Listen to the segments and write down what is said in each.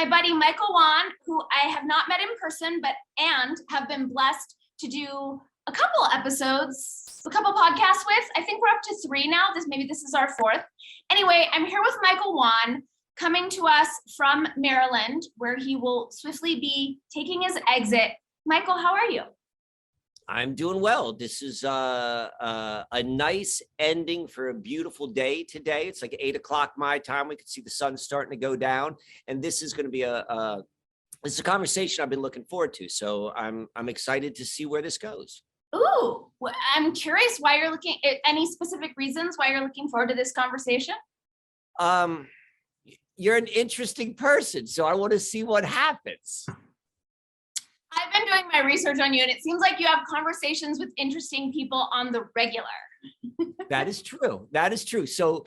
my buddy Michael Wann, who I have not met in person, and have been blessed to do a couple episodes, a couple podcasts with. I think we're up to 3 now. This is our 4th. Anyway, I'm here with Michael Wann, coming to us from Maryland, where he will swiftly be taking his exit. Michael, how are you? I'm doing well. This is a nice ending for a beautiful day today. It's like 8 o'clock my time. We can see the sun starting to go down, and this is going to be it's a conversation I've been looking forward to. So I'm excited to see where this goes. Ooh, I'm curious why you're looking at any specific reasons why you're looking forward to this conversation. You're an interesting person, so I want to see what happens. I've been doing my research on you, and it seems like you have conversations with interesting people on the regular. That is true. That is true. So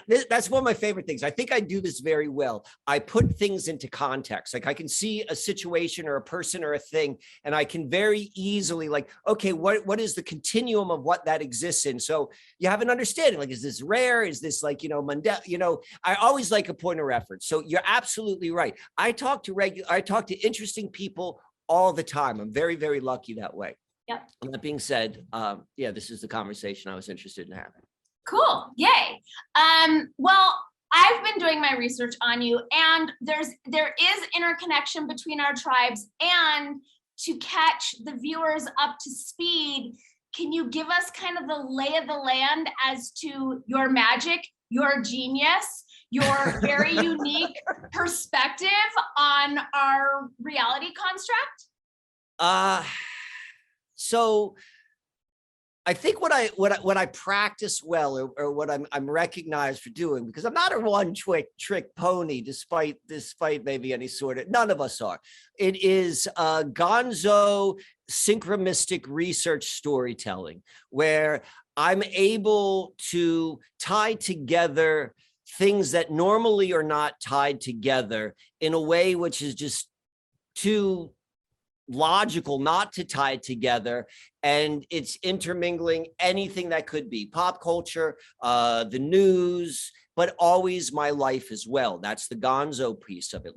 that's one of my favorite things. I think I do this very well. I put things into context. Like I can see a situation or a person or a thing, and I can very easily okay, what is the continuum of what that exists in? So you have an understanding. Like, is this rare? Is this mundane? I always like a point of reference. So you're absolutely right. I talk to interesting people all the time. I'm very, very lucky that way. Yep. And that being said, this is the conversation I was interested in having. Cool. Yay. Well, I've been doing my research on you, and there is interconnection between our tribes. And to catch the viewers up to speed, can you give us kind of the lay of the land as to your magic, your genius, your very unique perspective on our reality construct? So I think what I practice well, or what I'm recognized for doing, because I'm not a one-trick pony, despite maybe any sort of, none of us are. It is Gonzo Synchromystic research storytelling, where I'm able to tie together things that normally are not tied together in a way which is just too logical not to tie it together, and it's intermingling anything that could be pop culture, the news, but always my life as well. That's the Gonzo piece of it.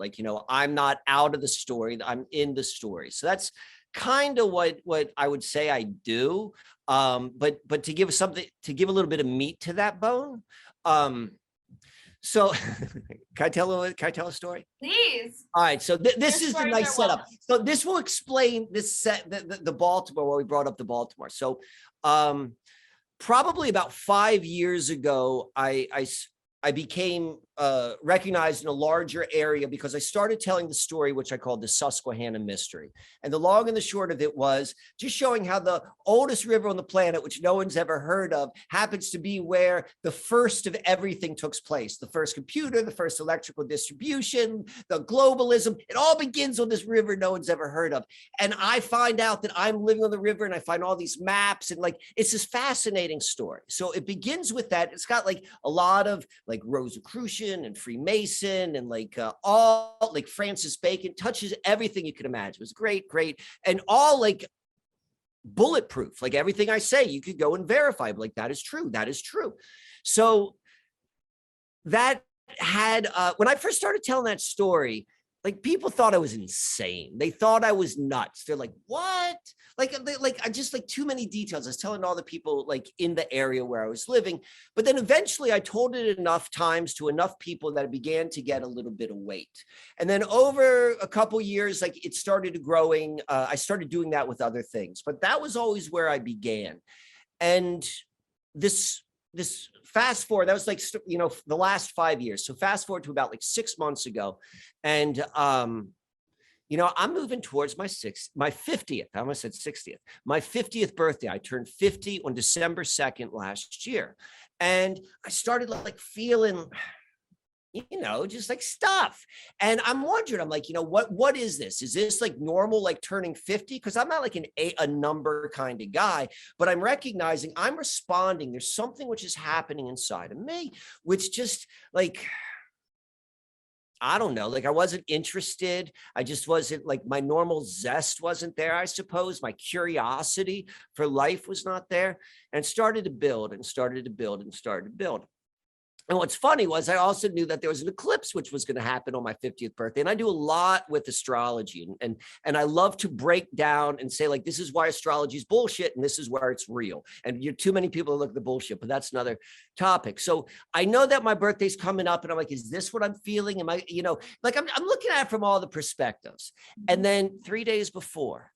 I'm not out of the story, I'm in the story. So that's kind of what I would say I do. But to give a little bit of meat to that bone. So can I tell a story? Please. All right. So this is the nice setup. So this will explain the Baltimore, where we brought up the Baltimore. So probably about 5 years ago, I became recognized in a larger area because I started telling the story, which I called the Susquehanna Mystery. And the long and the short of it was just showing how the oldest river on the planet, which no one's ever heard of, happens to be where the first of everything took place. The first computer, the first electrical distribution, the globalism, it all begins on this river no one's ever heard of. And I find out that I'm living on the river, and I find all these maps, and it's this fascinating story. So it begins with that. It's got a lot of Rosicrucian and Freemason and all Francis Bacon, touches everything you can imagine. It was great, and all bulletproof. Everything I say, you could go and verify. That is true. That is true. So that had when I first started telling that story, people thought I was insane. They thought I was nuts. They're like, what? I just too many details. I was telling all the people in the area where I was living, but then eventually I told it enough times to enough people that it began to get a little bit of weight. And then over a couple years, it started growing. I started doing that with other things, but that was always where I began. And this fast forward, that was the last 5 years. So fast forward to about 6 months ago. And, I'm moving towards my 50th. I almost said 60th, my 50th birthday. I turned 50 on December 2nd last year. And I started feeling, just stuff. And I'm wondering, I'm what is this? Is this normal, turning 50? Because I'm not a number kind of guy, but I'm recognizing I'm responding. There's something which is happening inside of me, which just I don't know, I wasn't interested. I just wasn't my normal zest wasn't there, I suppose. My curiosity for life was not there, and started to build and started to build and started to build. And what's funny was I also knew that there was an eclipse which was going to happen on my 50th birthday. And I do a lot with astrology, and I love to break down and say, like, this is why astrology is bullshit and this is where it's real. And you're too many people look at the bullshit, but that's another topic. So I know that my birthday's coming up and I'm like, is this what I'm feeling? Am I, like I'm looking at it from all the perspectives. And then 3 days before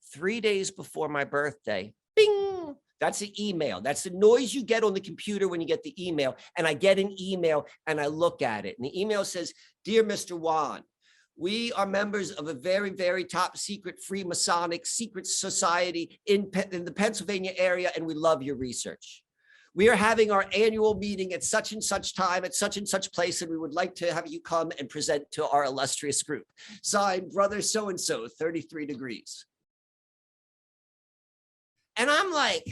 my birthday, bing, that's an email. That's the noise you get on the computer when you get the email. And I get an email and I look at it. And the email says, "Dear Mr. Wann, we are members of a very, very top secret free Masonic secret society in the Pennsylvania area, and we love your research. We are having our annual meeting at such and such time at such and such place, and we would like to have you come and present to our illustrious group. Signed, brother so-and-so, 33 degrees. And I'm like,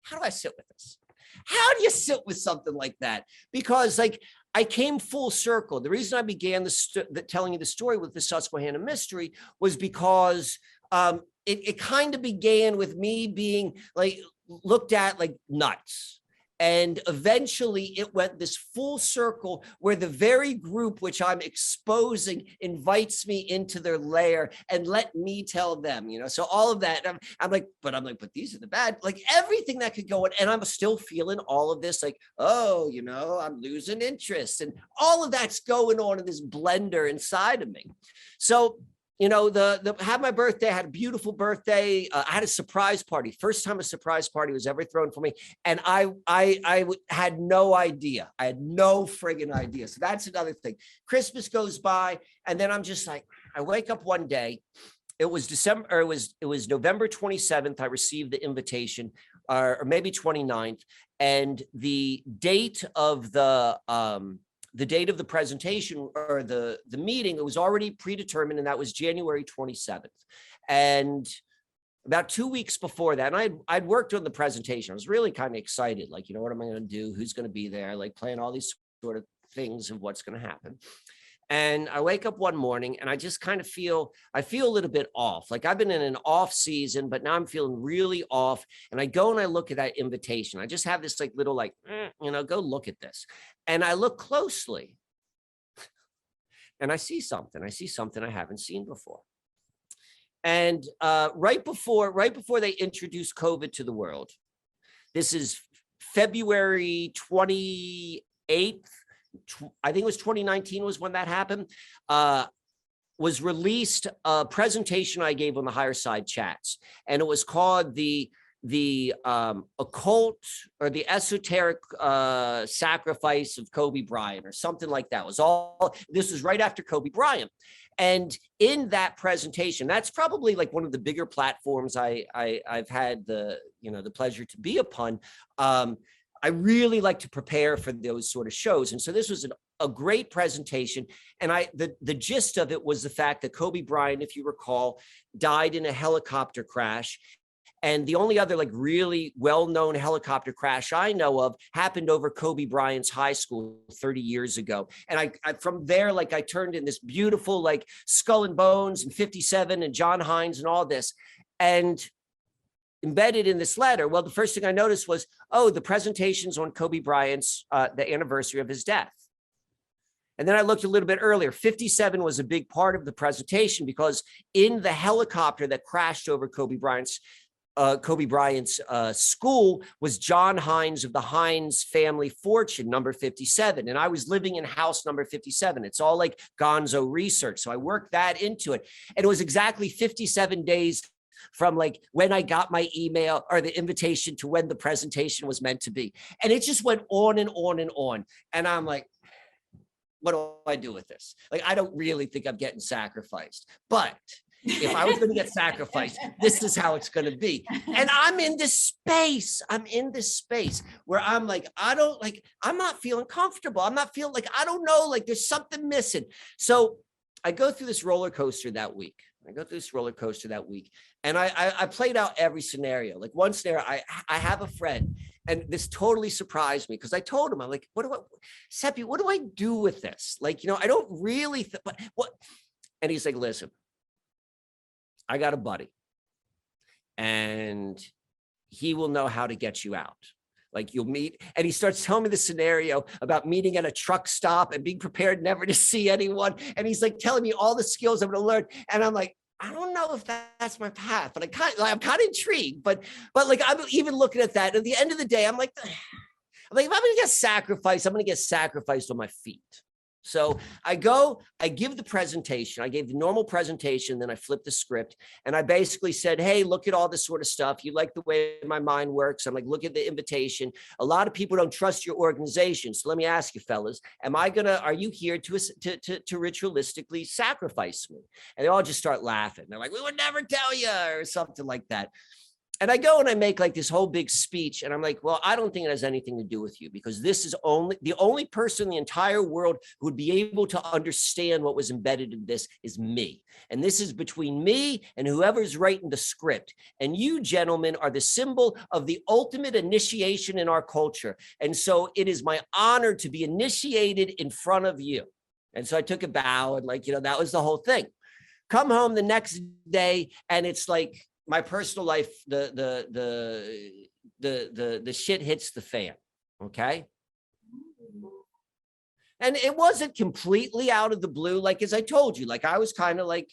how do I sit with this? How do you sit with something like that? Because like I came full circle. The reason I began telling you the story with the Susquehanna Mystery was because it kind of began with me being like looked at like nuts. And eventually it went this full circle where the very group which I'm exposing invites me into their lair and let me tell them, so all of that. I'm like, but these are the bad, like everything that could go on. And I'm still feeling all of this, like, oh, I'm losing interest. And all of that's going on in this blender inside of me. So had my birthday, I had a beautiful birthday. I had a surprise party. First time a surprise party was ever thrown for me. And I had no idea. I had no friggin' idea. So that's another thing. Christmas goes by. And then I'm just like, I wake up one day. It was it was November 27th. I received the invitation, or maybe 29th. And the date of the presentation or the meeting, it was already predetermined, and that was January 27th. And about 2 weeks before that, and I'd worked on the presentation. I was really kind of excited, like, what am I going to do? Who's going to be there? Like playing all these sort of things of what's going to happen. And I wake up one morning and I just kind of I feel a little bit off. Like I've been in an off season, but now I'm feeling really off. And I go and I look at that invitation. I just have this like little, like, go look at this. And I look closely and I see something I haven't seen before. And right before they introduced COVID to the world, this is February 28th. I think it was 2019 was when that happened, was released a presentation I gave on the Higher Side Chats. And it was called the occult or the esoteric sacrifice of Kobe Bryant or something like that. This was right after Kobe Bryant. And in that presentation, that's probably like one of the bigger platforms I've had the pleasure to be upon. I really like to prepare for those sort of shows. And so this was a great presentation. And the gist of it was the fact that Kobe Bryant, if you recall, died in a helicopter crash. And the only other like really well-known helicopter crash I know of happened over Kobe Bryant's high school 30 years ago. And I from there, like I turned in this beautiful like Skull and Bones and 57 and John Hines and all this. And embedded in this letter, well, the first thing I noticed was, oh, the presentations on Kobe Bryant's, the anniversary of his death. And then I looked a little bit earlier. 57 was a big part of the presentation because in the helicopter that crashed over Kobe Bryant's school was John Hines of the Hines family fortune, number 57. And I was living in house number 57. It's all like Gonzo research. So I worked that into it. And it was exactly 57 days from like when I got my email or the invitation to when the presentation was meant to be. And it just went on and on and on. And I'm like, what do I do with this? Like, I don't really think I'm getting sacrificed, but if I was going to get sacrificed, this is how it's going to be. And I'm in this space where I'm like, I'm not feeling comfortable. I'm not feeling like, I don't know, like there's something missing. So I go through this roller coaster that week. And I played out every scenario. Like one scenario, I have a friend, and this totally surprised me because I told him, I'm like, Seppi, what do I do with this? Like, I don't really, but what? And he's like, listen, I got a buddy and he will know how to get you out. Like you'll meet, and he starts telling me the scenario about meeting at a truck stop and being prepared never to see anyone. And he's like telling me all the skills I'm going to learn. And I'm like, I don't know if that's my path, but I'm kind of intrigued. But like I'm even looking at that. At the end of the day, I'm like, if I'm going to get sacrificed, I'm going to get sacrificed on my feet. So I go, I give the presentation. I gave the normal presentation, then I flipped the script and I basically said, hey, look at all this sort of stuff. You like the way my mind works. I'm like, look at the invitation. A lot of people don't trust your organization. So let me ask you fellas, are you here to ritualistically sacrifice me? And they all just start laughing. They're like, we would never tell you, or something like that. And I go and I make like this whole big speech and I'm like, well, I don't think it has anything to do with you because this is the only person in the entire world who would be able to understand what was embedded in this is me. And this is between me and whoever's writing the script. And you gentlemen are the symbol of the ultimate initiation in our culture. And so it is my honor to be initiated in front of you. And so I took a bow and like, that was the whole thing. Come home the next day and it's like, my personal life, the shit hits the fan. Okay. And it wasn't completely out of the blue. Like, as I told you, like, I was kind of like,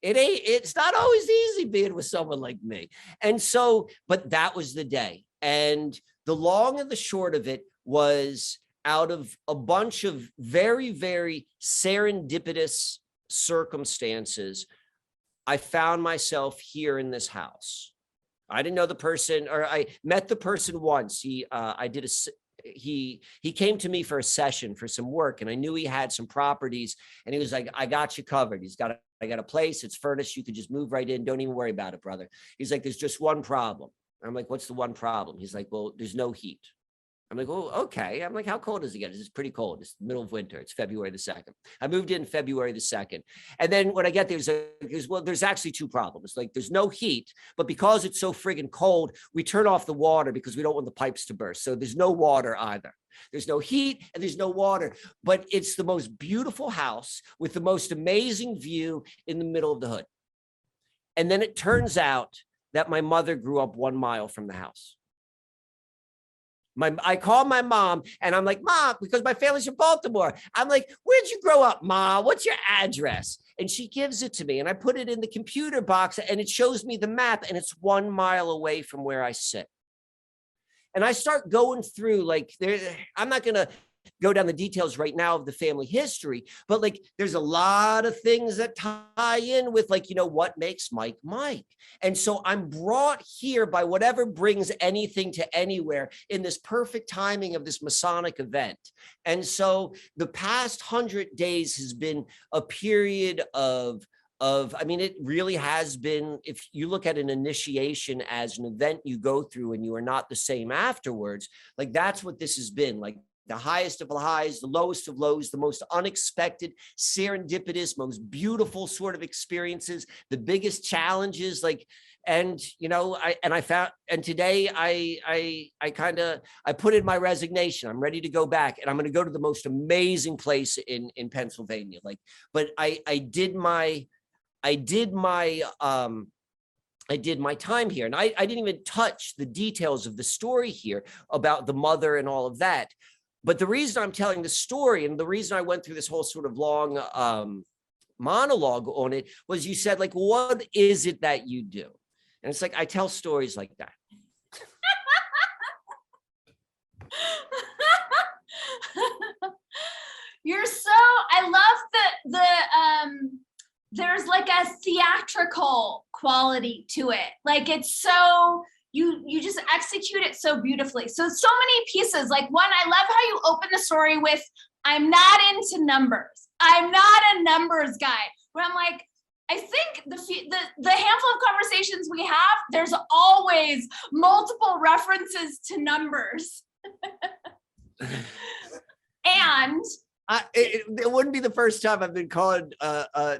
it's not always easy being with someone like me. And so, but that was the day. And the long and the short of it was out of a bunch of very, very serendipitous circumstances, I found myself here in this house. I didn't know the person, or I met the person once. He came to me for a session for some work, and I knew he had some properties, and he was like, I got you covered. I got a place, it's furnished, you could just move right in. Don't even worry about it, brother. He's like, there's just one problem. I'm like, what's the one problem? He's like, well, there's no heat. I'm like, oh, okay. I'm like, how cold is it get? It's pretty cold. It's the middle of winter. It's February the 2nd. I moved in February the 2nd. And then when I get there, there's actually two problems. Like there's no heat, but because it's so friggin' cold, we turn off the water because we don't want the pipes to burst. So there's no water either. There's no heat and there's no water, but it's the most beautiful house with the most amazing view in the middle of the hood. And then it turns out that my mother grew up 1 mile from the house. I call my mom and I'm like, Mom, because my family's in Baltimore. I'm like, where'd you grow up, Ma? What's your address? And she gives it to me and I put it in the computer box and it shows me the map and it's 1 mile away from where I sit. And I start going through like, I'm not going to go down the details right now of the family history, but like there's a lot of things that tie in with like, what makes Mike Mike. And so I'm brought here by whatever brings anything to anywhere in this perfect timing of this Masonic event. And so the past 100 days has been a period of I mean, it really has been, if you look at an initiation as an event you go through and you are not the same afterwards, like that's what this has been. Like the highest of the highs, the lowest of lows, the most unexpected, serendipitous, most beautiful sort of experiences, the biggest challenges, like, and, I found, and today I put in my resignation. I'm ready to go back and I'm going to go to the most amazing place in Pennsylvania. Like, but I did my time here and I didn't even touch the details of the story here about the mother and all of that. But the reason I'm telling the story and the reason I went through this whole sort of long monologue on it was you said like, what is it that you do? And it's like, I tell stories like that. I love the there's like a theatrical quality to it. Like it's so, you just execute it so beautifully. So many pieces. Like one, I love how you open the story with, I'm not into numbers. I'm not a numbers guy. Where I'm like, I think the handful of conversations we have, there's always multiple references to numbers. And it wouldn't be the first time I've been called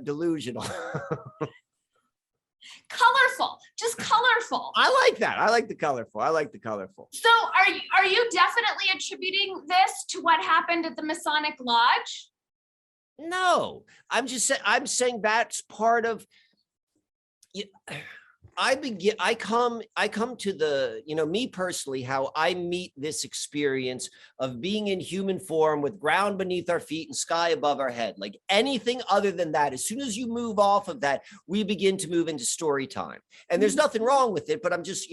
delusional. Colorful, just colorful. I like that. I like the colorful. So are you definitely attributing this to what happened at the Masonic Lodge? No, I'm saying that's part of I come to the, me personally, how I meet this experience of being in human form with ground beneath our feet and sky above our head. Like anything other than that, as soon as you move off of that, we begin to move into story time. And there's nothing wrong with it, but I'm just,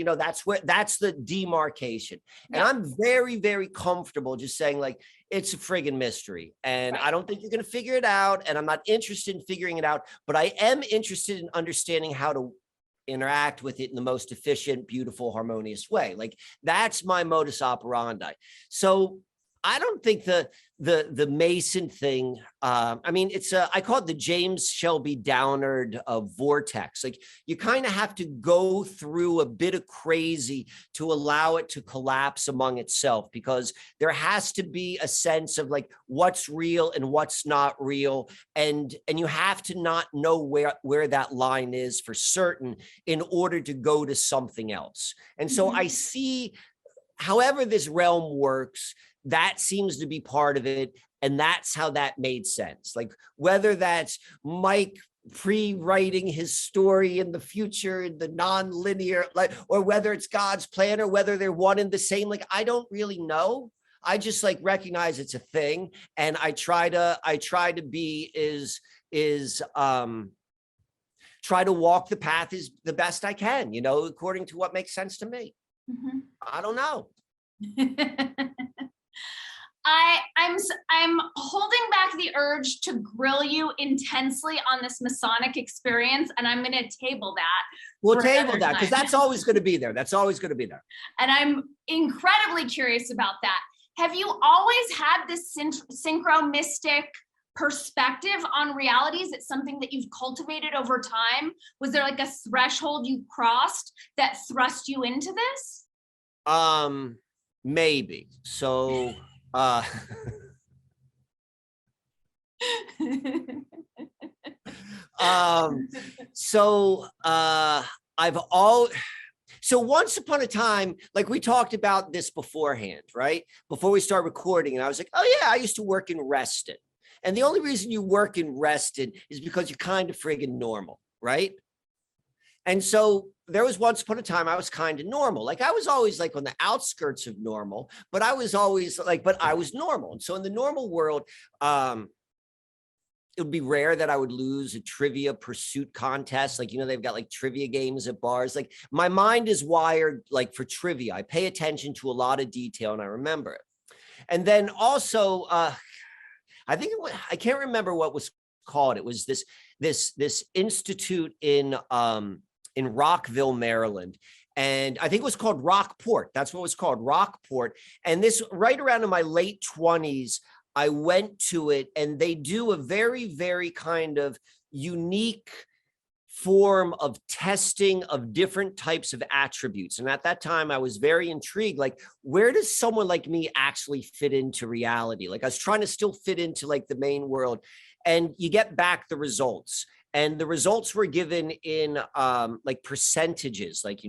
that's the demarcation. And I'm very, very comfortable just saying like, it's a friggin' mystery. And I don't think you're going to figure it out. And I'm not interested in figuring it out, but I am interested in understanding how to interact with it in the most efficient, beautiful, harmonious way. Like that's my modus operandi. So I don't think the Mason thing, I mean, I call it the James Shelby Downard vortex. Like you kind of have to go through a bit of crazy to allow it to collapse among itself, because there has to be a sense of like what's real and what's not real. And you have to not know where that line is for certain in order to go to something else. And so I see, however this realm works, that seems to be part of it. And that's how that made sense. Like whether that's Mike pre-writing his story in the future in the non-linear, like, or whether it's God's plan, or whether they're one and the same, like, I don't really know. I just like recognize it's a thing. And I try to be try to walk the path is the best I can, according to what makes sense to me. I don't know. I'm holding back the urge to grill you intensely on this Masonic experience, and I'm going to table that. We'll table that because that's always going to be there. That's always going to be there. And I'm incredibly curious about that. Have you always had this synchromystic perspective on reality? Is it something that you've cultivated over time? Was there like a threshold you crossed that thrust you into this? Maybe. So so once upon a time, like we talked about this beforehand, right? Before we start recording, and I was like, oh yeah, I used to work in Reston. And the only reason you work in Reston is because you're kind of friggin' normal, right? And so there was once upon a time I was kind of normal. Like I was always like on the outskirts of normal, but I was always like, but I was normal. And so in the normal world, it would be rare that I would lose a trivia pursuit contest. Like, they've got like trivia games at bars. Like my mind is wired like for trivia. I pay attention to a lot of detail and I remember it. And then also, I think I can't remember what was called. It was this institute in Rockville, Maryland. And I think it was called Rockport. That's what it was called, Rockport. And this right around in my late 20s, I went to it, and they do a very, very kind of unique form of testing of different types of attributes. And at that time, I was very intrigued, like, where does someone like me actually fit into reality? Like I was trying to still fit into like the main world, and you get back the results. And the results were given in like percentages, like,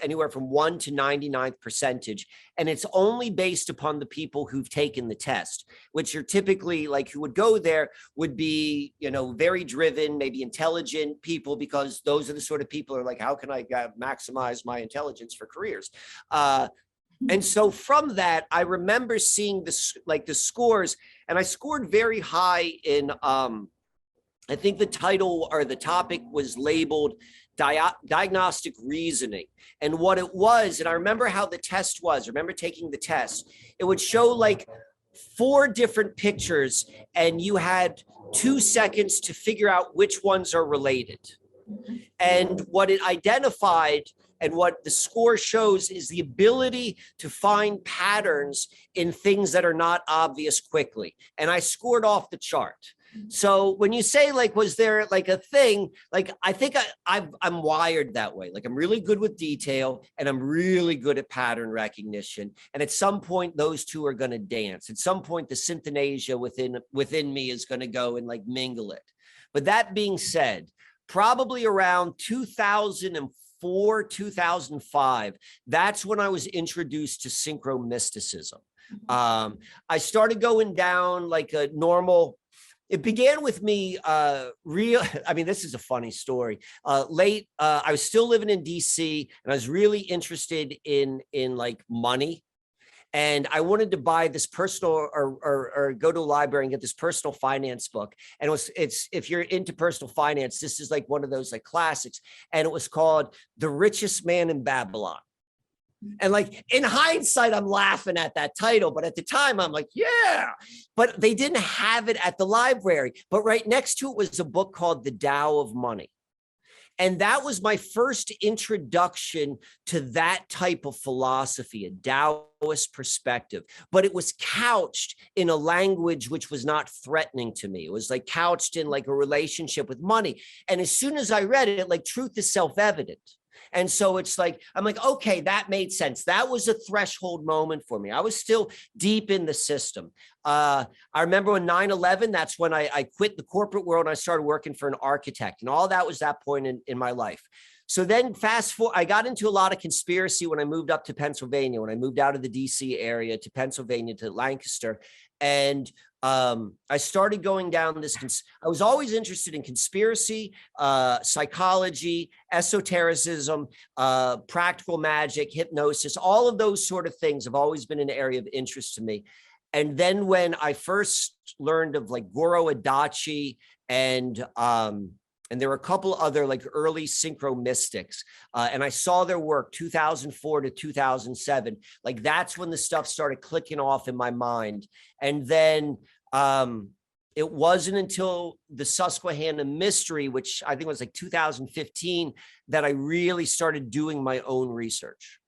anywhere from 1 to 99th percentage. And it's only based upon the people who've taken the test, which are typically like who would go there would be, very driven, maybe intelligent people, because those are the sort of people who are like, how can I maximize my intelligence for careers? And so from that, I remember seeing this, like the scores, and I scored very high in, I think the title or the topic was labeled diagnostic reasoning. And what it was, and I remember how the test was, I remember taking the test, it would show like 4 different pictures and you had 2 seconds to figure out which ones are related. And what it identified and what the score shows is the ability to find patterns in things that are not obvious quickly. And I scored off the chart. So when you say like, was there like a thing, like, I think I'm wired that way. Like I'm really good with detail and I'm really good at pattern recognition. And at some point, those two are going to dance. At some point, the synthesia within me is going to go and like mingle it. But that being said, probably around 2004, 2005, that's when I was introduced to synchromysticism. I started going down like a normal, It began with me I mean, this is a funny story. I was still living in DC, and I was really interested in like money. And I wanted to buy this personal or go to a library and get this personal finance book. And it's if you're into personal finance, this is like one of those like classics. And it was called The Richest Man in Babylon. And like in hindsight, I'm laughing at that title, but at the time I'm like, yeah, but they didn't have it at the library. But right next to it was a book called The Dao of Money. And that was my first introduction to that type of philosophy, a Taoist perspective. But it was couched in a language which was not threatening to me. It was like couched in like a relationship with money. And as soon as I read it, like truth is self-evident. And so it's like, I'm like, okay, that made sense. That was a threshold moment for me. I was still deep in the system. I remember when 9/11, that's when I quit the corporate world and I started working for an architect, and all that was that point in my life. So then fast forward, I got into a lot of conspiracy when I moved up to Pennsylvania, when I moved out of the DC area to Pennsylvania, to Lancaster. And I started going down this, I was always interested in conspiracy, psychology, esotericism, practical magic, hypnosis, all of those sort of things have always been an area of interest to me. And then when I first learned of like Guru Adachi and there were a couple other like early synchromystics, and I saw their work 2004 to 2007. Like that's when the stuff started clicking off in my mind. And then it wasn't until the Susquehanna Mystery, which I think was like 2015, that I really started doing my own research.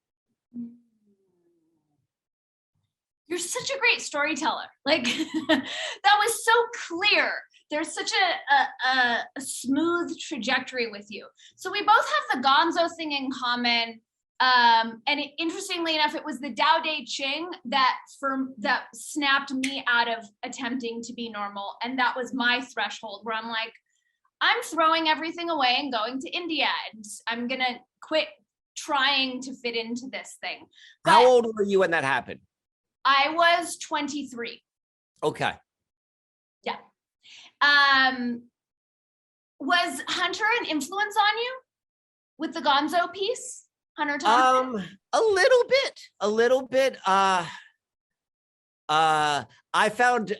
You're such a great storyteller. Like that was so clear. There's such a smooth trajectory with you. So we both have the Gonzo thing in common. Interestingly enough, it was the Tao Te Ching that snapped me out of attempting to be normal. And that was my threshold where I'm like, I'm throwing everything away and going to India, and I'm going to quit trying to fit into this thing. But how old were you when that happened? I was 23. Okay. Yeah. Was Hunter an influence on you with the Gonzo piece? Hunter Thompson? A little bit. I found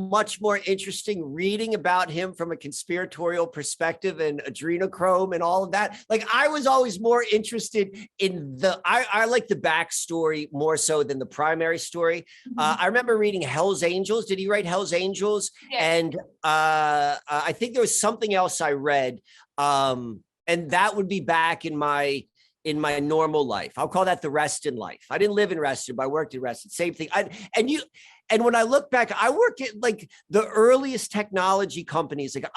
much more interesting reading about him from a conspiratorial perspective and adrenochrome and all of that. Like I was always more interested in I like the backstory more so than the primary story. I remember reading Hell's Angels. Did he write Hell's Angels? Yeah. And I think there was something else I read. And that would be back in my normal life. I'll call that the Reston life. I didn't live in Reston, but I worked in Reston. Same thing. And when I look back, I worked at like the earliest technology companies. Like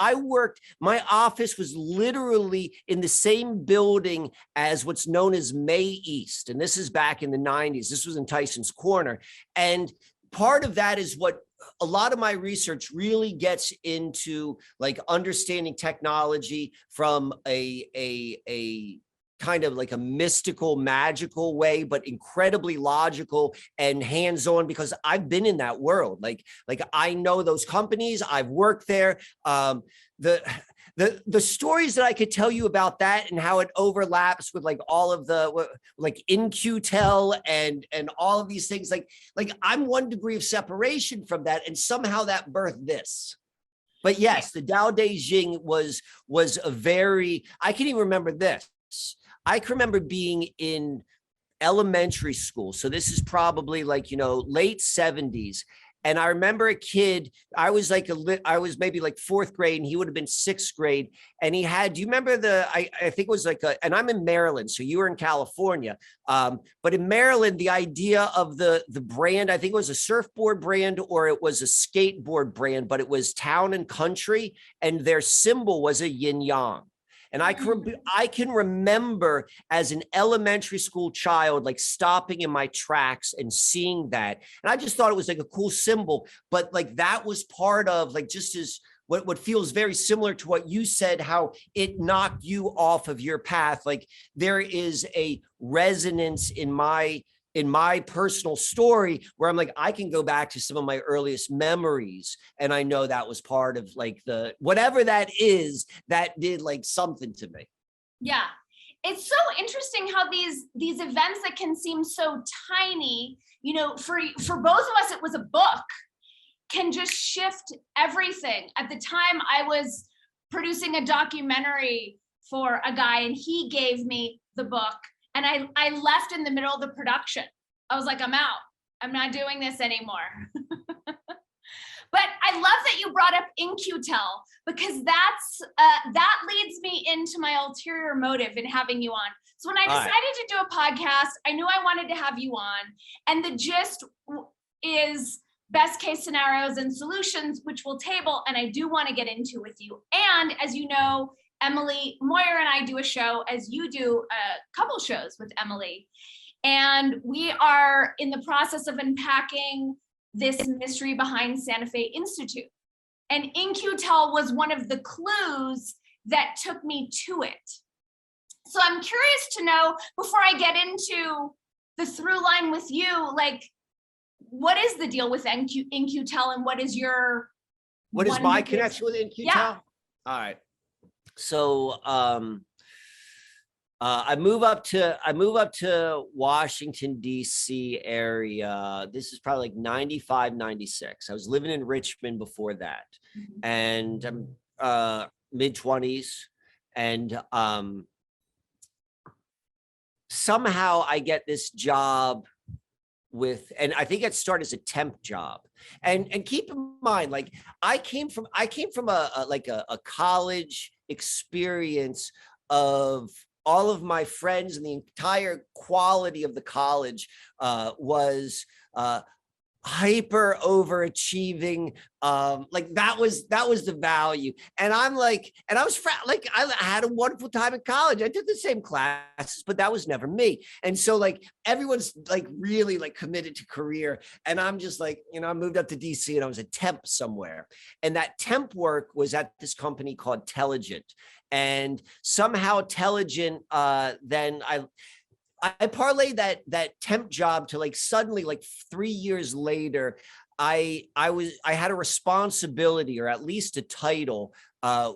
my office was literally in the same building as what's known as May East. And this is back in the 90s. This was in Tyson's Corner. And part of that is what a lot of my research really gets into, like understanding technology from a kind of like a mystical, magical way, but incredibly logical and hands-on, because I've been in that world. Like I know those companies, I've worked there. The stories that I could tell you about that and how it overlaps with like all of the like InQtel and all of these things, like I'm 1 degree of separation from that, and somehow that birthed this. But yes, the Tao Te Ching was a very, I can even remember this. I can remember being in elementary school. So this is probably like, late 70s. And I remember a kid, I was maybe like 4th grade and he would have been 6th grade. And he had, do you remember I think it was like and I'm in Maryland, so you were in California. But in Maryland, the idea of the brand, I think it was a surfboard brand or it was a skateboard brand, but it was Town and Country. And their symbol was a yin yang. And I can remember as an elementary school child, like stopping in my tracks and seeing that. And I just thought it was like a cool symbol, but like that was part of like, just as what feels very similar to what you said, how it knocked you off of your path. Like there is a resonance in my in my personal story where I'm like, I can go back to some of my earliest memories. And I know that was part of like the, whatever that is, that did like something to me. Yeah. It's so interesting how these events that can seem so tiny, you know, for both of us, it was a book, can just shift everything. At the time I was producing a documentary for a guy and he gave me the book and I left in the middle of the production. I was like, I'm out. I'm not doing this anymore. But I love that you brought up In-Q-Tel because that leads me into my ulterior motive in having you on. So when I decided to do a podcast, I knew I wanted to have you on, and the gist is best case scenarios and solutions, which we'll table, and I do want to get into with you. And as you know, Emily Moyer and I do a show, as you do a couple shows with Emily, and we are in the process of unpacking this mystery behind Santa Fe Institute. And In-Q-Tel was one of the clues that took me to it. So I'm curious to know, before I get into the through line with you, like, what is the deal with In-Q-Tel and what is your... What is my connection with In-Q-Tel? Yeah. All right. So I move up to Washington, D.C. area. This is probably like 95, 96. I was living in Richmond before that. And I'm mid-20s. And somehow I get this job with, and I think it started as a temp job. And keep in mind, like I came from a college experience of all of my friends, and the entire quality of the college was hyper overachieving. Like that was the value. And I'm like, and I was like, I had a wonderful time in college. I took the same classes, but that was never me. And so like everyone's like really like committed to career. And I'm just like, you know, I moved up to DC and I was a temp somewhere. And that temp work was at this company called Telligent. And somehow Telligent, then I parlayed that temp job to like suddenly like 3 years later, I had a responsibility, or at least a title,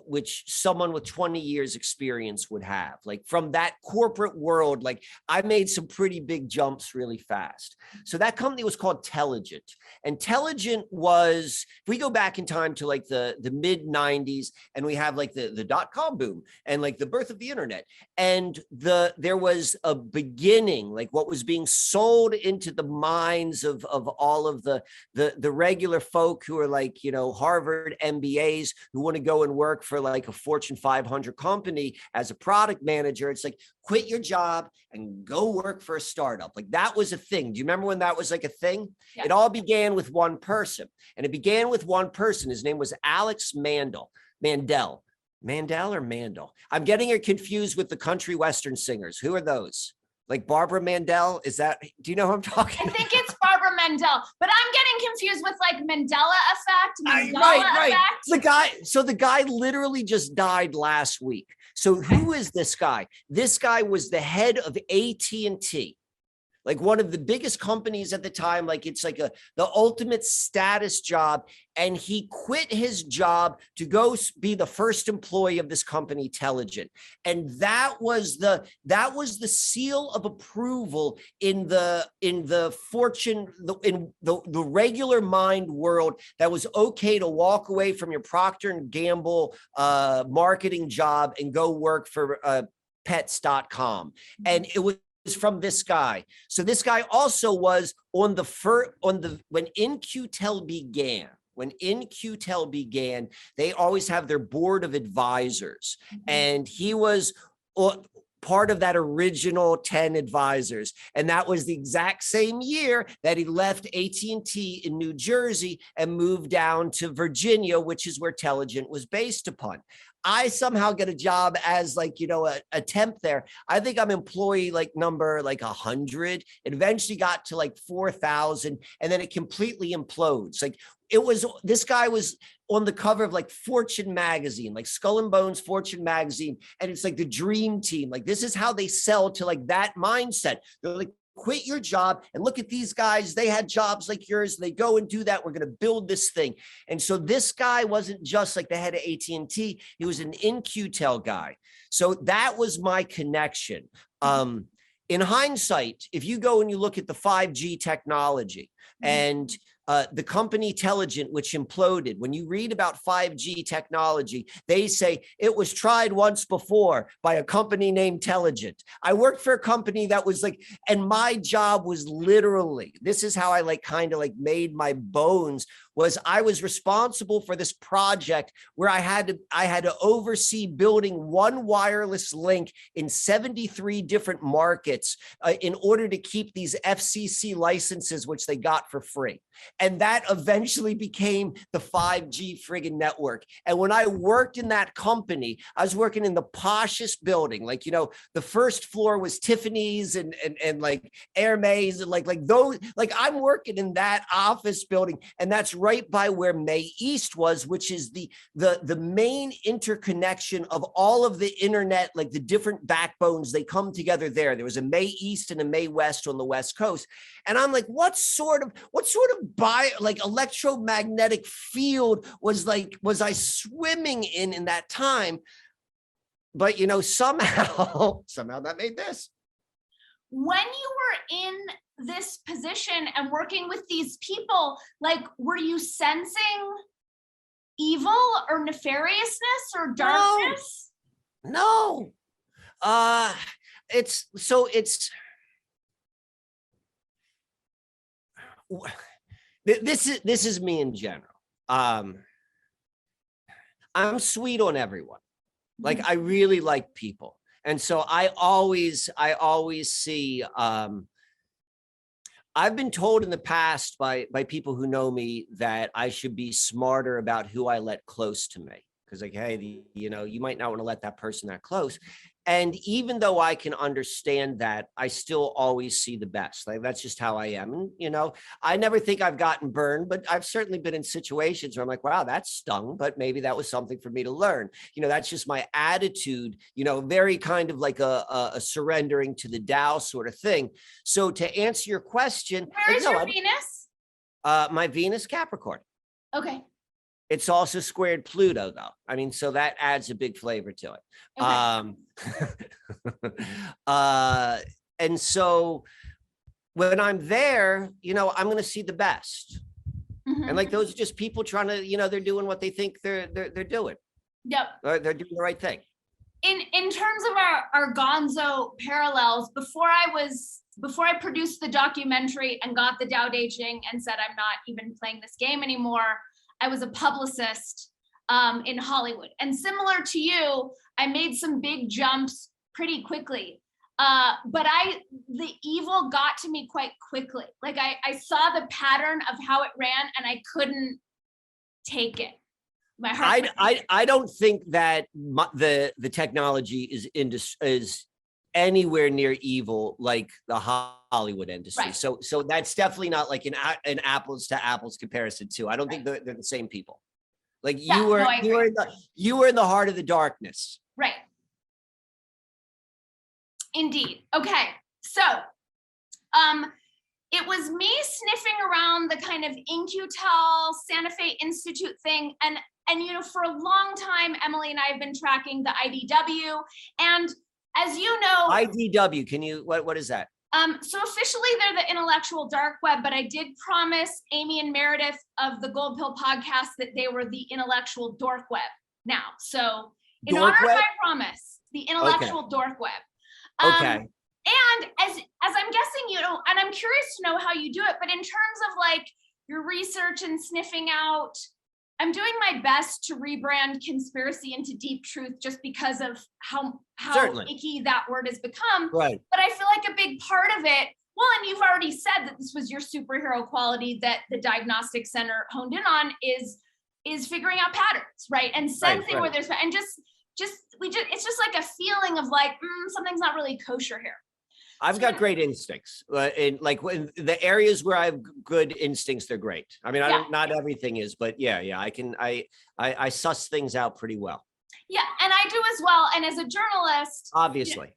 which someone with 20 years experience would have. Like from that corporate world, like I made some pretty big jumps really fast. So that company was called Telligent. And Telligent was, if we go back in time to like the mid 90s, and we have like the dot-com boom and like the birth of the internet, and there was a beginning, like what was being sold into the minds of all of the regular folk who are like, you know, Harvard MBAs who want to go and work for like a Fortune 500 company as a product manager. It's like, quit your job and go work for a startup. Like that was a thing. Do you remember when that was like a thing? Yeah. It all began with one person, and it began with one person. His name was Alex Mandel. Mandel or Mandel? I'm getting it confused with the country western singers. Who are those? Like Barbara Mandel? Is that, do you know who I'm talking about? I think it's Barbara Mandel, but I'm getting confused with like Mandela effect. Right. The guy literally just died last week. So who is this guy? This guy was the head of AT&T. Like one of the biggest companies at the time, like it's like the ultimate status job. And he quit his job to go be the first employee of this company, Telligent. And that was the seal of approval in the regular mind world, that was okay to walk away from your Procter and Gamble marketing job and go work for pets.com. And it was from this guy. So this guy also was when In-Q-Tel began. When In-Q-Tel began, they always have their board of advisors, and he was part of that original 10 advisors. And that was the exact same year that he left AT&T in New Jersey and moved down to Virginia, which is where Telligent was based upon. I somehow get a job as like, you know, a temp there. I think I'm employee like number like 100. It eventually got to like 4,000, and then it completely implodes. Like this guy was on the cover of like Fortune magazine, like Skull and Bones Fortune magazine. And it's like the dream team. Like this is how they sell to like that mindset. They're like, quit your job and look at these guys. They had jobs like yours. They go and do that. We're going to build this thing. And so this guy wasn't just like the head of AT&T. He was an In-Q-Tel guy. So that was my connection. In hindsight, if you go and you look at the 5G technology and the company Telligent, which imploded, when you read about 5G technology, they say it was tried once before by a company named Telligent. I worked for a company that was like, and my job was literally, this is how I like kind of like made my bones, was I was responsible for this project where I had to oversee building one wireless link in 73 different markets in order to keep these FCC licenses, which they got for free. And that eventually became the 5G friggin' network. And when I worked in that company, I was working in the poshest building. Like, you know, the first floor was Tiffany's and like Hermes and like those, like I'm working in that office building, and that's right by where May East was, which is the main interconnection of all of the internet, like the different backbones, they come together there. There was a May East and a May West on the West Coast. And I'm like, what sort of electromagnetic field was I swimming in that time? But, you know, somehow that made this. When you were in this position and working with these people, like, were you sensing evil or nefariousness or darkness? No. This is me in general. I'm sweet on everyone. Like, I really like people. And so I always see, I've been told in the past by people who know me that I should be smarter about who I let close to me. Because like, hey, you know, you might not want to let that person that close. And even though I can understand that, I still always see the best. Like, that's just how I am. And, you know, I never think I've gotten burned, but I've certainly been in situations where I'm like, wow, that stung, but maybe that was something for me to learn. You know, that's just my attitude, you know, very kind of like a surrendering to the Tao sort of thing. So to answer your question. Where is your Venus? My Venus Capricorn. Okay. It's also squared Pluto, though. I mean, so that adds a big flavor to it. Okay. And so when I'm there, you know, I'm going to see the best. And like, those are just people trying to, you know, they're doing what they think they're doing. Yep. They're doing the right thing. In terms of our Gonzo parallels, before I produced the documentary and got the Tao Te Ching and said, I'm not even playing this game anymore, I was a publicist in Hollywood. And similar to you, I made some big jumps pretty quickly. But the evil got to me quite quickly. Like, I saw the pattern of how it ran and I couldn't take it. My heart. I don't think that the technology is anywhere near evil like the Hollywood industry. Right. So that's definitely not like an apples to apples comparison too. I don't think they're the same people. Like, you were in the heart of the darkness. Right. Indeed. Okay. So it was me sniffing around the kind of In-Q-Tel Santa Fe Institute thing. And, you know, for a long time, Emily and I have been tracking the IDW. And as you know, IDW, can you, what is that? So officially they're the intellectual dark web, but I did promise Amy and Meredith of the Gold Pill podcast that they were the intellectual dork web now. So in honor of my promise, the intellectual dork web. Okay. And as I'm guessing, you know, and I'm curious to know how you do it, but in terms of like your research and sniffing out, I'm doing my best to rebrand conspiracy into deep truth just because of how icky that word has become. Right. But I feel like a big part of it, well, and you've already said that this was your superhero quality that the Diagnostic Center honed in on is figuring out patterns, right? And sensing where there's, and it's just like a feeling of like, something's not really kosher here. I've got great instincts. In the areas where I have good instincts, they're great. I mean, not everything is, but yeah, I suss things out pretty well. Yeah, and I do as well. And as a journalist, obviously,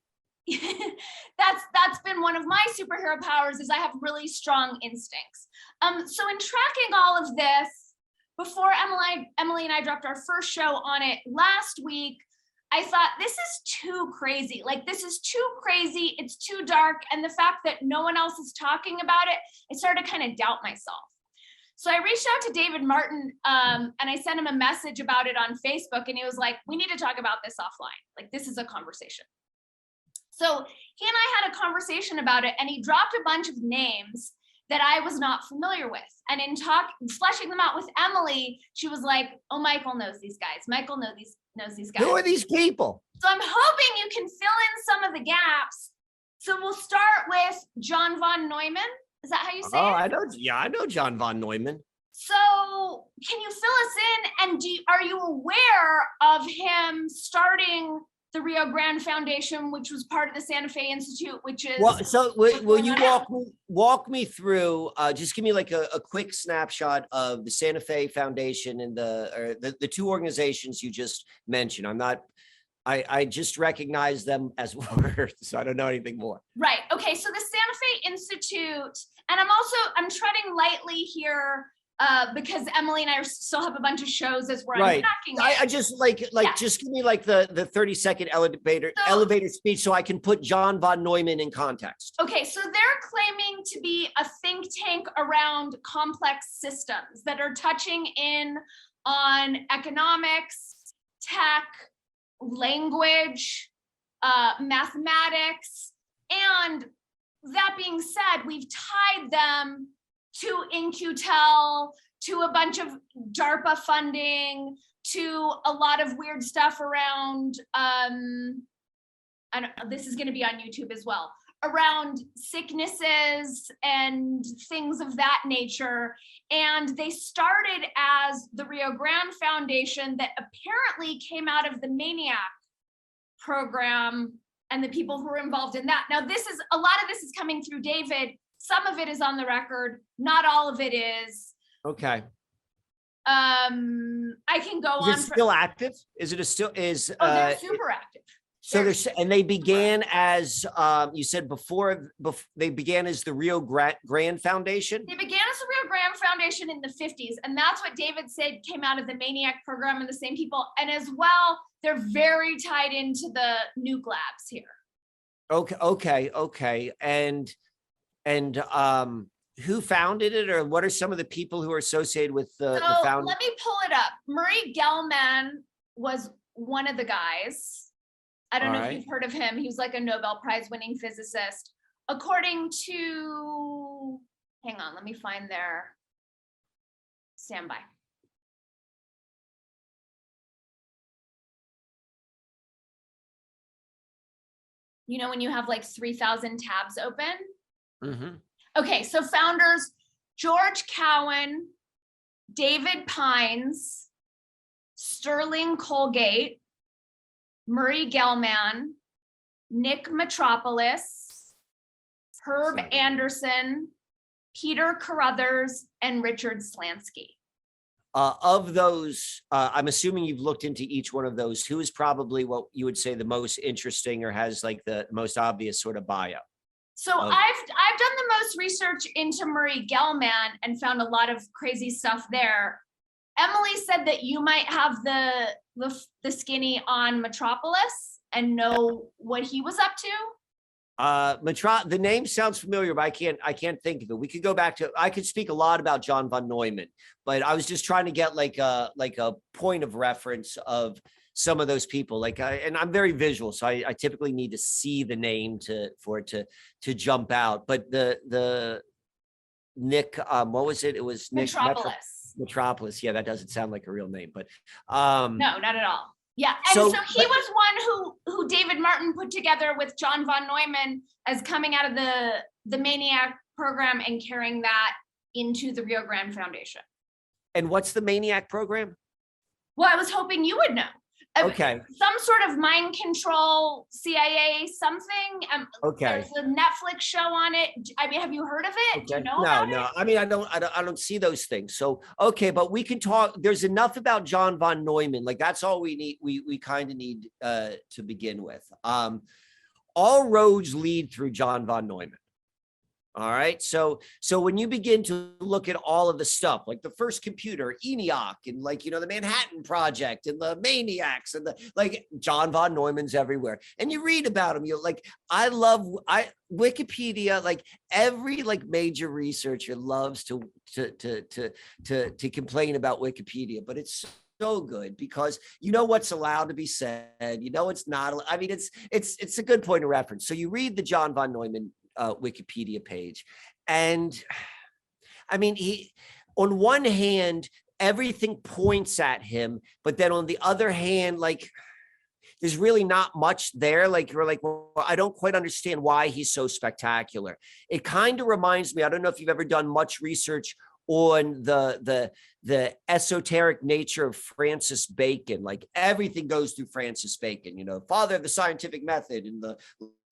that's been one of my superhero powers, is I have really strong instincts. So in tracking all of this, before Emily and I dropped our first show on it last week, I thought, this is too crazy. Like, this is too crazy. It's too dark. And the fact that no one else is talking about it, I started to kind of doubt myself. So I reached out to David Martin, and I sent him a message about it on Facebook, and he was like, we need to talk about this offline. Like, this is a conversation. So he and I had a conversation about it, and he dropped a bunch of names that I was not familiar with. And in fleshing them out with Emily, she was like, oh, Michael knows these guys. Michael knows these guys. Who are these people? So I'm hoping you can fill in some of the gaps. So we'll start with John von Neumann. Is that how you say it? I know. Yeah, I know John von Neumann. So can you fill us in? And are you aware of him starting the Rio Grande Foundation, which was part of the Santa Fe Institute, which is— Well, so will you walk me through, just give me like a quick snapshot of the Santa Fe Foundation and the two organizations you just mentioned. I just recognize them as words, so I don't know anything more. Right. Okay. So the Santa Fe Institute, and I'm treading lightly here because Emily and I still have a bunch of shows as we're unpacking it. I just just give me like the 30-second elevator speech so I can put John von Neumann in context. Okay. So they're claiming to be a think tank around complex systems that are touching in on economics, tech, language, mathematics. And that being said, we've tied them to In-Q-Tel, to a bunch of DARPA funding, to a lot of weird stuff around, this is going to be on YouTube as well, around sicknesses and things of that nature. And they started as the Rio Grande Foundation that apparently came out of the Maniac program and the people who were involved in that. Now, a lot of this is coming through David. Some of it is on the record. Not all of it is. Okay. I can go on. Is it still active? Is it still? They're super active. So and they began as you said before. They began as the Rio Grande Foundation. They began as the Rio Grande Foundation in the 50s, and that's what David said came out of the Maniac program and the same people. And as well, they're very tied into the nuke labs here. Okay. And who founded it, or what are some of the people who are associated with the founder? Let me pull it up. Murray Gell-Mann was one of the guys. I don't know if you've heard of him. He was like a Nobel Prize winning physicist. According to, hang on, let me find their standby. You know, when you have like 3,000 tabs open? Mm-hmm. Okay, so founders, George Cowan, David Pines, Sterling Colgate, Murray Gell-Mann, Nick Metropolis, Herb Anderson, Peter Carruthers, and Richard Slansky. Of those, I'm assuming you've looked into each one of those. Who is probably what you would say the most interesting or has like the most obvious sort of bio? So I've done the most research into Murray Gell-Mann and found a lot of crazy stuff there. Emily said that you might have the skinny on Metropolis and know what he was up to. The name sounds familiar, but I can't think of it. We could go back to, I could speak a lot about John von Neumann, but I was just trying to get like a point of reference of some of those people. And I'm very visual, so I typically need to see the name for it to jump out. But the Nick, what was it? It was Nick Metropolis. Yeah, that doesn't sound like a real name, but no, not at all. Yeah, and so he was one who David Martin put together with John von Neumann as coming out of the Maniac program and carrying that into the Rio Grande Foundation. And what's the Maniac program? Well, I was hoping you would know. Okay. Some sort of mind control, CIA, something. Okay. There's a Netflix show on it. I mean, have you heard of it? Okay. Do you know about it? I mean, I don't see those things. So, okay, but we can talk. There's enough about John von Neumann. Like that's all we need. We kind of need to begin with. all roads lead through John von Neumann. All right. So when you begin to look at all of the stuff, like the first computer, ENIAC, and like, the Manhattan Project and the Maniacs and John von Neumann's everywhere. And you read about him, I love Wikipedia, like every major researcher loves to complain about Wikipedia, but it's so good because what's allowed to be said, it's not. I mean, it's a good point of reference. So you read the John von Neumann Wikipedia page, and I mean, he, on one hand, everything points at him, but then on the other hand, there's really not much there. You're like, well, I don't quite understand why he's so spectacular. It kind of reminds me, I don't know if you've ever done much research on the esoteric nature of Francis Bacon. Like everything goes through Francis Bacon, father of the scientific method and the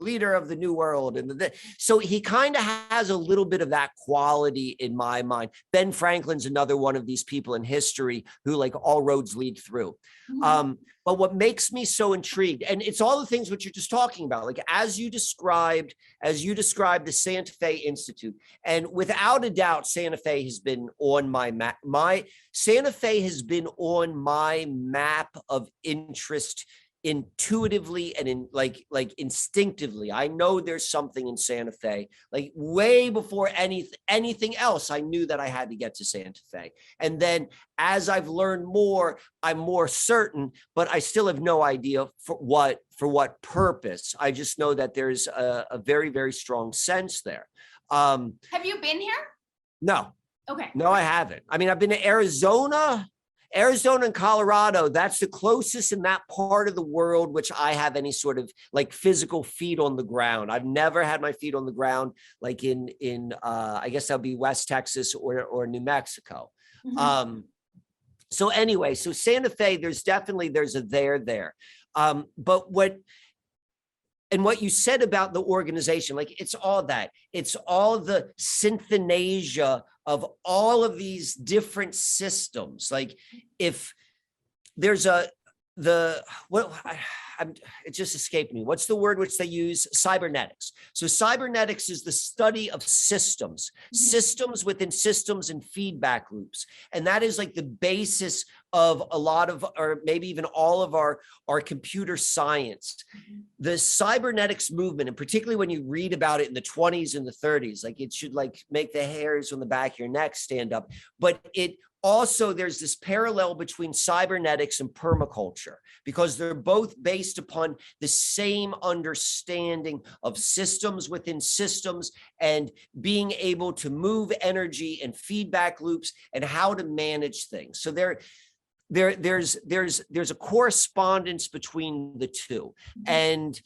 leader of the new world. And so he kind of has a little bit of that quality in my mind. Ben Franklin's another one of these people in history who all roads lead through. Mm-hmm. But what makes me so intrigued, and it's all the things which you're just talking about, as you described the Santa Fe Institute, and without a doubt, Santa Fe has been on my map. Santa Fe has been on my map of interest intuitively and instinctively. I know there's something in Santa Fe, way before anything else. I knew that I had to get to Santa Fe. And then as I've learned more, I'm more certain, but I still have no idea for what purpose. I just know that there's a very, very strong sense there. Have you been here? No. Okay. No, I haven't. I mean, I've been to Arizona and Colorado. That's the closest in that part of the world which I have any sort of physical feet on the ground. I've never had my feet on the ground in I guess that'll be West Texas or New Mexico. Mm-hmm. So anyway, so Santa Fe, there's a there. But what you said about the organization, it's all that. It's all the synthenasia of all of these different systems. If there's it just escaped me. What's the word which they use? Cybernetics. So cybernetics is the study of systems, mm-hmm. systems within systems and feedback loops. And that is the basis of a lot of, or maybe even all of our computer science. Mm-hmm. The cybernetics movement, and particularly when you read about it in the 20s and the 30s, it should make the hairs on the back of your neck stand up. But it also, there's this parallel between cybernetics and permaculture, because they're both based upon the same understanding of systems within systems and being able to move energy and feedback loops and how to manage things. So there's a correspondence between the two. Mm-hmm. And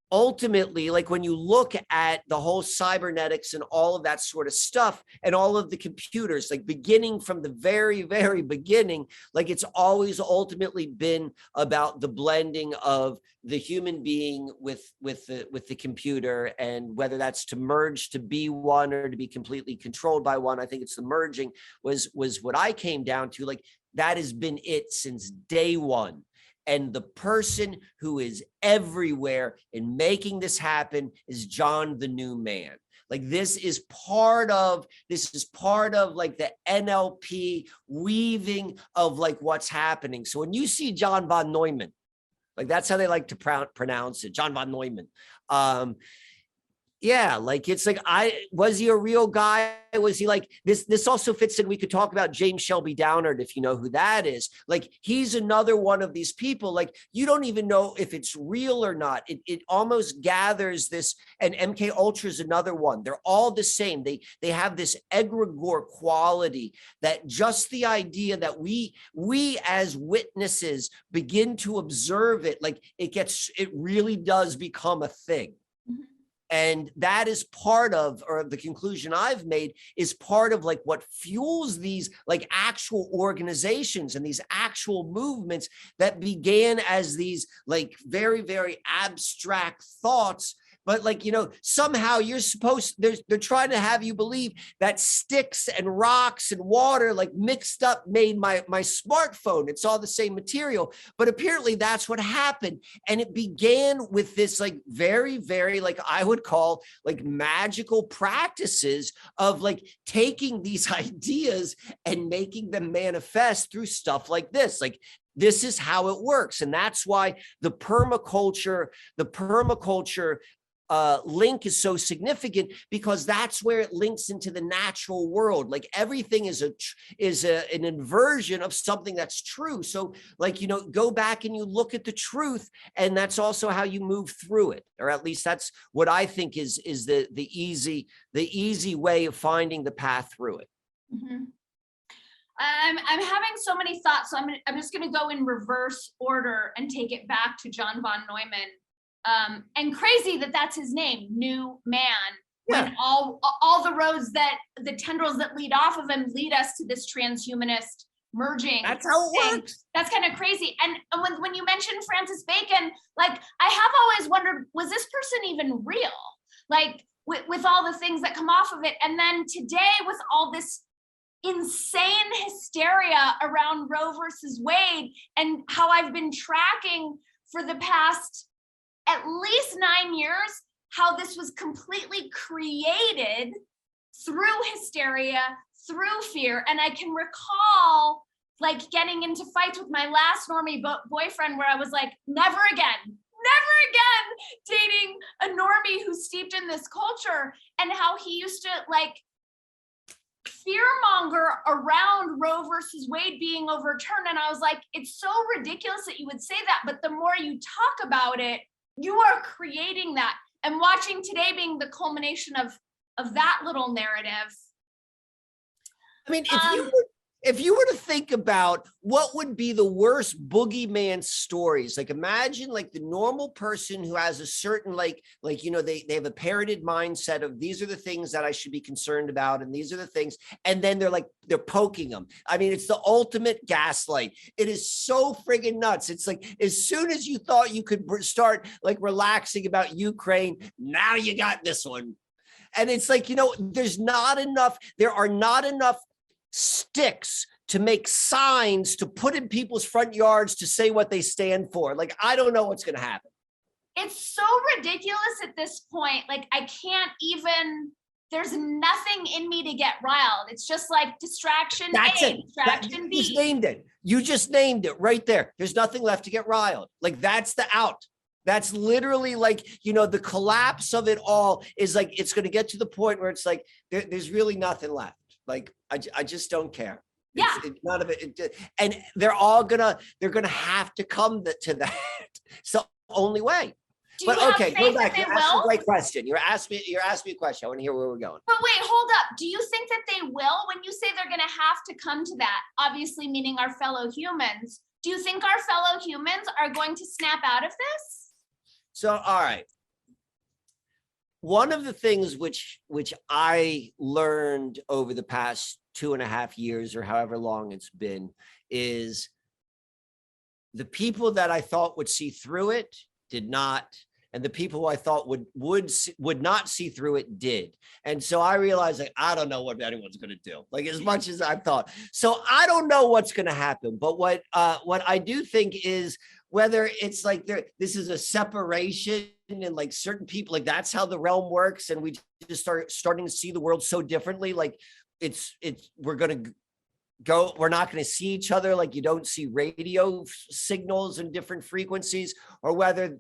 ultimately, when you look at the whole cybernetics and all of that sort of stuff and all of the computers, beginning from the very, very beginning, it's always ultimately been about the blending of the human being with the computer, and whether that's to merge to be one or to be completely controlled by one. I think it's the merging was what I came down to. That has been it since day one. And the person who is everywhere in making this happen is John the New Man. This is part of the NLP weaving of what's happening. So when you see John von Neumann, that's how they like to pronounce it, John von Neumann. Yeah, was he a real guy? Was he this also fits in. We could talk about James Shelby Downard, if you know who that is. He's another one of these people, you don't even know if it's real or not. It almost gathers this, and MK Ultra is another one. They're all the same. They have this egregore quality, that just the idea that we as witnesses begin to observe it, it really does become a thing. And that is part of, or the conclusion I've made is part of what fuels these actual organizations and these actual movements that began as these very, very abstract thoughts but like, you know, somehow you're supposed, they're trying to have you believe that sticks and rocks and water like mixed up made my smartphone. It's all the same material, but apparently that's what happened. And it began with this like very, very, like I would call like magical practices of like taking these ideas and making them manifest through stuff like this. Like, this is how it works. And that's why the permaculture link is so significant, because that's where it links into the natural world. Like everything is an inversion of something that's true. So like, you know, go back and you look at the truth, and that's also how you move through it. Or at least that's what I think is the easy way of finding the path through it. Mm-hmm. I'm having so many thoughts, so I'm just going to go in reverse order and take it back to John von Neumann. And crazy that that's his name, Neumann. Yeah. When all the roads that the tendrils that lead off of him lead us to this transhumanist merging. That's how it works. That's kind of crazy. And when you mentioned Francis Bacon, like I have always wondered, was this person even real? Like with all the things that come off of it, and then today with all this insane hysteria around Roe versus Wade, and how I've been tracking for the past at least 9 years, how this was completely created through hysteria, through fear. And I can recall like getting into fights with my last normie boyfriend where I was like, never again dating a normie who's steeped in this culture, and how he used to like fearmonger around Roe versus Wade being overturned. And I was like, it's so ridiculous that you would say that, but the more you talk about it, you are creating that. And watching today being the culmination of that little narrative. I mean, if you were to think about what would be the worst boogeyman stories, like imagine like the normal person who has a certain like, you know, they have a parroted mindset of these are the things that I should be concerned about. And these are the things. And then they're poking them. I mean, it's the ultimate gaslight. It is so friggin' nuts. It's like, as soon as you thought you could start like relaxing about Ukraine, now you got this one. And it's like, you know, there are not enough sticks to make signs to put in people's front yards to say what they stand for. Like, I don't know what's going to happen. It's so ridiculous at this point. Like, I can't even, there's nothing in me to get riled. It's just like distraction That's A, it. distraction B. You just named it. You just named it right there. There's nothing left to get riled. Like, that's the out. That's literally like, you know, the collapse of it all is like, it's going to get to the point where it's like, there's really nothing left. Like, I just don't care. Yeah. It's none of it. And they're going to have to come to that. It's the only way. But okay, go back. You asked me a great question. You're asking me a question. I want to hear where we're going. But wait, hold up. Do you think that they will? When you say they're going to have to come to that, obviously meaning our fellow humans, do you think our fellow humans are going to snap out of this? So, all right. One of the things which I learned over the past 2.5 years or however long it's been is the people that I thought would see through it did not, and the people who I thought would not see through it did. And so I realized, like, I don't know what anyone's going to do, like as much as I thought. So I don't know what's going to happen. But what I do think is, whether it's like this is a separation and like certain people, like that's how the realm works, and we just starting to see the world so differently. Like we're going to go, we're not going to see each other like you don't see radio signals in different frequencies, or whether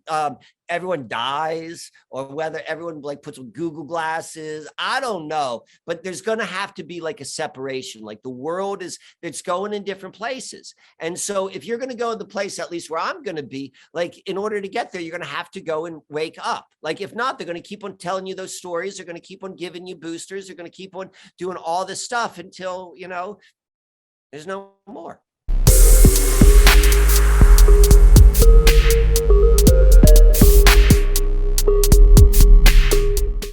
everyone dies, or whether everyone like puts on Google glasses. I don't know, but there's going to have to be like a separation. Like the world it's going in different places. And so if you're going to go to the place, at least where I'm going to be, like in order to get there, you're going to have to go and wake up. Like if not, they're going to keep on telling you those stories. They're going to keep on giving you boosters. They're going to keep on doing all this stuff until, you know, there's no more.